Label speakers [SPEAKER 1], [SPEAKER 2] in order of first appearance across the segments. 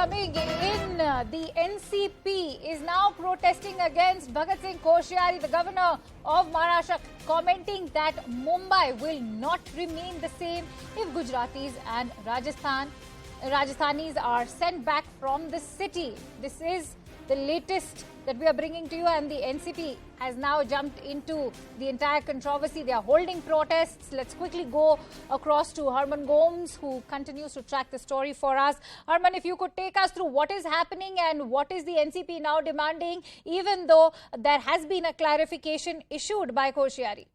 [SPEAKER 1] coming in. The NCP is now protesting against Bhagat Singh Koshyari, the governor of Maharashtra, commenting that Mumbai will not remain the same if Gujaratis and Rajasthanis are sent back from the city. This is the latest that we are bringing to you, and the NCP has now jumped into the entire controversy. They are holding protests. Let's quickly go across to Herman Gomes, who continues to track the story for us. Herman, if you could take us through what is happening and what is the NCP now demanding, even though there has been a clarification issued by Koshyari.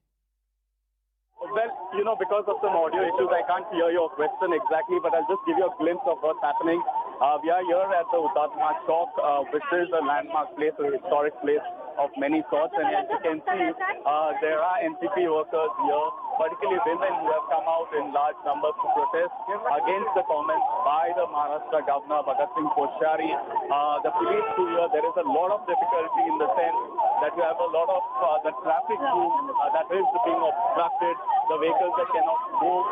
[SPEAKER 2] Well, because of some audio issues, I can't hear your question exactly, but I'll just give you a glimpse of what's happening. We are here at the Hutatma Chowk, which is a landmark place, a historic place of many sorts. And as you can see, there are NCP workers here, particularly women who have come out in large numbers to protest against the comments by the Maharashtra Governor, Bhagat Singh Koshyari. The police too here, there is a lot of difficulty in the sense that you have a lot of the traffic that is being obstructed, the vehicles that cannot move.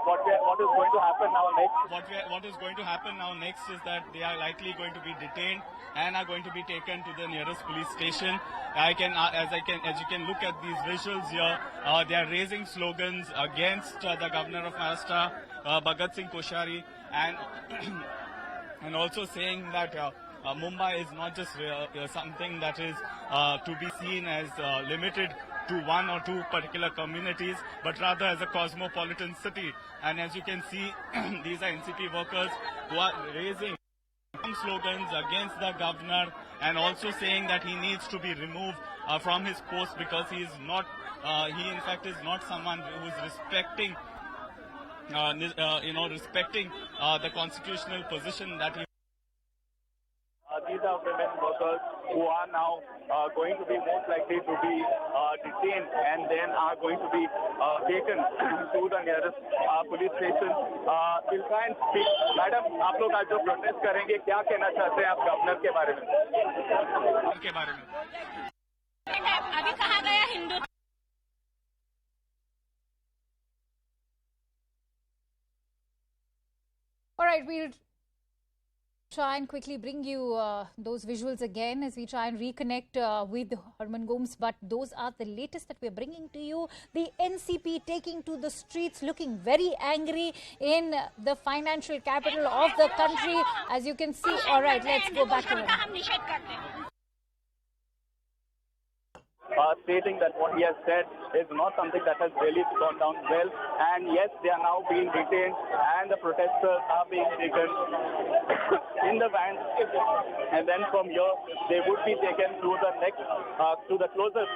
[SPEAKER 2] What is going to happen now next?
[SPEAKER 3] What is going to happen now next is that they are likely going to be detained and are going to be taken to the nearest police station. As you can look at these visuals here, they are raising slogans against the governor of Maharashtra, Bhagat Singh Koshyari, and also saying that Mumbai is not just something that is to be seen as limited to one or two particular communities, but rather as a cosmopolitan city. And as you can see, these are NCP workers who are raising slogans against the governor and also saying that he needs to be removed from his post because he is not, he in fact is not someone who is respecting, respecting the constitutional position that he.
[SPEAKER 2] These are women workers who are now going to be most likely to be detained and then are going to be taken to the nearest police station. We'll try and speak. Madam, आप लोग आज जो protest करेंगे, क्या कहना चाहते हैं आप गवर्नर के बारे में?
[SPEAKER 4] अभी कहा गया Hindu.
[SPEAKER 1] All right, we'll try and quickly bring you those visuals again as we try and reconnect with Herman Gomes. But those are the latest that we're bringing to you. The NCP taking to the streets, looking very angry in the financial capital of the country. As you can see, all right, let's go back to it.
[SPEAKER 2] Stating that what he has said is not something that has really gone down well. And yes, they are now being detained and the protesters are being taken in the van. And then from here, they would be taken to the next, to the closest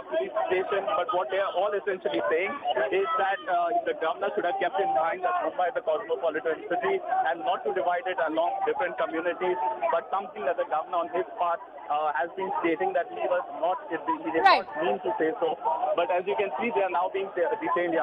[SPEAKER 2] police station. But what they are all essentially saying is that the governor should have kept in mind that Mumbai is a cosmopolitan city and not to divide it along different communities, but something that the governor on his part has been stating that he was not, he did not mean to say so. But as you can see, they are now being detained.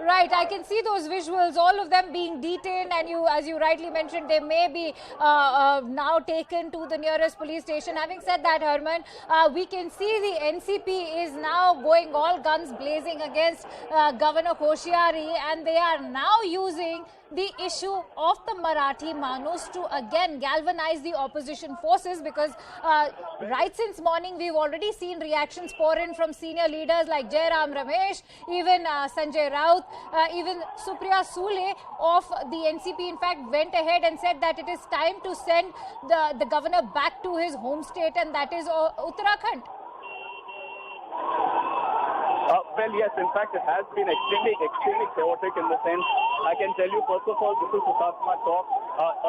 [SPEAKER 1] Right, I can see those visuals, all of them being detained, and as you rightly mentioned, they may be now taken to the nearest police station. Having said that, Herman, we can see the NCP is now going all guns blazing against Governor Koshyari, and they are now using the issue of the Marathi Manus to again galvanize the opposition forces, because right since morning we've already seen reactions pour in from senior leaders like Jairam Ramesh, even Sanjay Raut, even Supriya Sule of the NCP in fact went ahead and said that it is time to send the governor back to his home state, and that is Uttarakhand.
[SPEAKER 2] Well, yes, in fact, it has been extremely chaotic in the sense, I can tell you, first of all, this is Hutatma Chowk,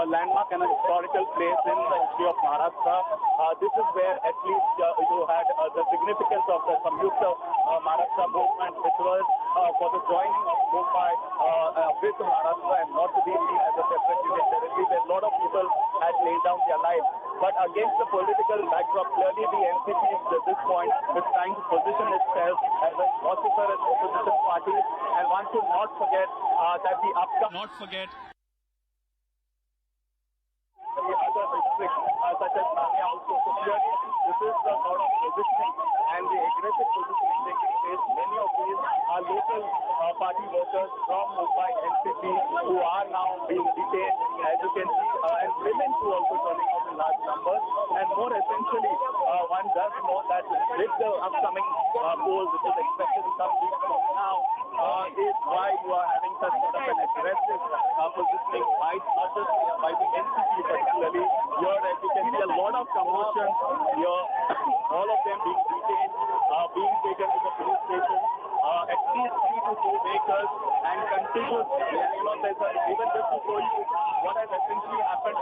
[SPEAKER 2] a landmark and a historical place in the history of Maharashtra. This is where at least you had the significance of the Samyukta Maharashtra movement, which was for the joining of Mumbai with Maharashtra and not to be seen as a separate unit territory, where a lot of people had laid down their lives. But against the political backdrop, clearly the NCP at this point is trying to position itself as a vociferous opposition party, and one should not forget that the upcoming... The other districts such as Thane also. So clearly this is the sort of positioning and the aggressive positioning taking place. Many of these are local party workers from Mumbai NCP who are now being detained. As you can see, and women too also turning out in large numbers. And more essentially, one does know that with the upcoming polls, which is expected to come weeks from now, is why you are having such sort of an aggressive positioning by not just by the NCP particularly. Here, as you can see, a lot of commotion here, all of them being detained, being taken to the police station. At least 3 to 4 vehicles and continuously. And even just to show you what has essentially happened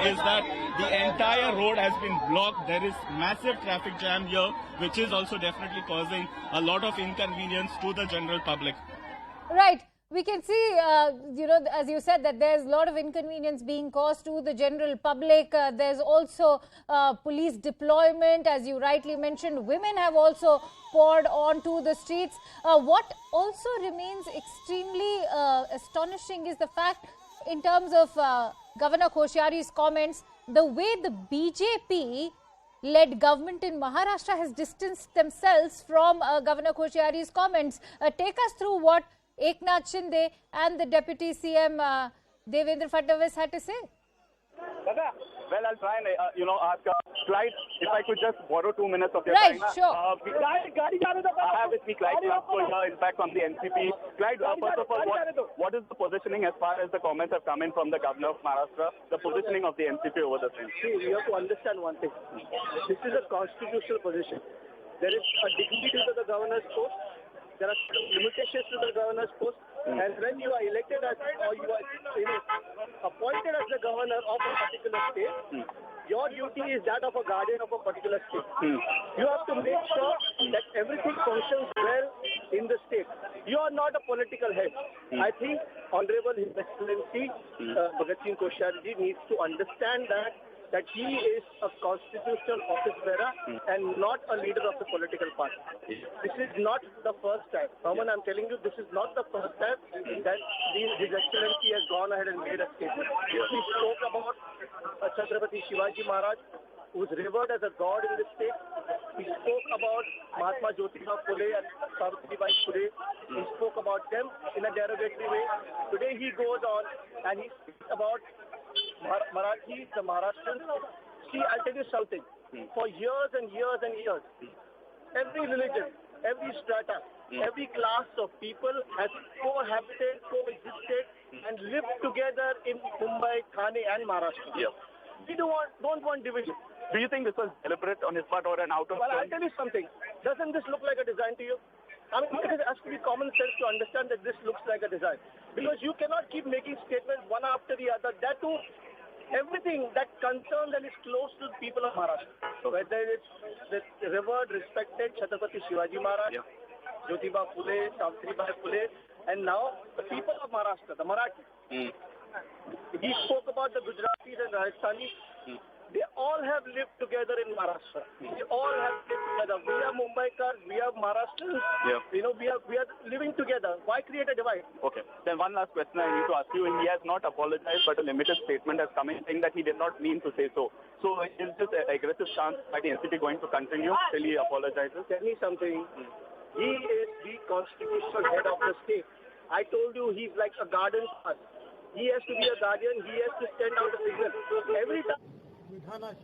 [SPEAKER 2] is that
[SPEAKER 3] The entire road has been blocked. There is massive traffic jam here, which is also definitely causing a lot of inconvenience to the general public.
[SPEAKER 1] Right. We can see, as you said, that there's a lot of inconvenience being caused to the general public. There's also police deployment, as you rightly mentioned. Women have also poured onto the streets. What also remains extremely astonishing is the fact, in terms of Governor Koshyari's comments, the way the BJP-led government in Maharashtra has distanced themselves from Governor Koshyari's comments. Take us through what Eknath Shinde and the Deputy CM Devendra Fadnavis had to say.
[SPEAKER 2] Well, I'll try and ask Clyde, if I could just borrow 2 minutes of your
[SPEAKER 1] Right,
[SPEAKER 2] time.
[SPEAKER 1] sure.
[SPEAKER 2] I have with me Clyde here, in fact, from the NCP. Clyde, first of all, what is the positioning as far as the comments have come in from the Governor of Maharashtra, the positioning of the NCP over the thing?
[SPEAKER 5] See, we have to understand one thing. This is a constitutional position. There is a dignity to the governor's post. There are limitations to the governor's post. And when you are elected as, or you are appointed as the governor of a particular state, your duty is that of a guardian of a particular state. You have to make sure that everything functions well in the state. You are not a political head. I think Honorable His Excellency Bhagat Singh Koshyari needs to understand that he is a constitutional office bearer and not a leader of the political party. This is not the first time. Raman, I'm telling you, this is not the first time that His Excellency has gone ahead and made a statement. He spoke about Chhatrapati Shivaji Maharaj, who is revered as a god in this state. He spoke about Mahatma Jyotiba Phule and Savitribai Phule. He spoke about them in a derogatory way. Today he goes on and he speaks about Marathi, the Maharashtrians. See, I'll tell you something. For years and years and years, every religion, every strata, every class of people has cohabited, coexisted, and lived together in Mumbai, Thane, and Maharashtra.
[SPEAKER 2] Yeah.
[SPEAKER 5] We don't want division.
[SPEAKER 2] Do you think this was deliberate on his part or an out of
[SPEAKER 5] Well, I'll tell you something. Doesn't this look like a design to you? I mean, it has to be common sense to understand that this looks like a design. Because you cannot keep making statements one after the other. That too, everything that concerns and is close to the people of Maharashtra. Whether it's the revered, respected Chhatrapati Shivaji Maharaj, Jyotiba Phule, Savitribai Phule, and now the people of Maharashtra, the Marathi. He spoke about the Gujaratis and Rajasthanis. They all have lived together in Maharashtra. They all have lived together. We are Mumbaikars, we are Maharashtrians.
[SPEAKER 2] Yeah.
[SPEAKER 5] We are living together. Why create a divide?
[SPEAKER 2] Okay. Then one last question I need to ask you. He has not apologized, but a limited statement has come in saying that he did not mean to say so. So is this aggressive stance by the NCP going to continue till he apologizes?
[SPEAKER 5] Tell me something. He is the constitutional head of the state. I told you he's like a garden pass. He has to be a guardian. He has to send out a signal. Every time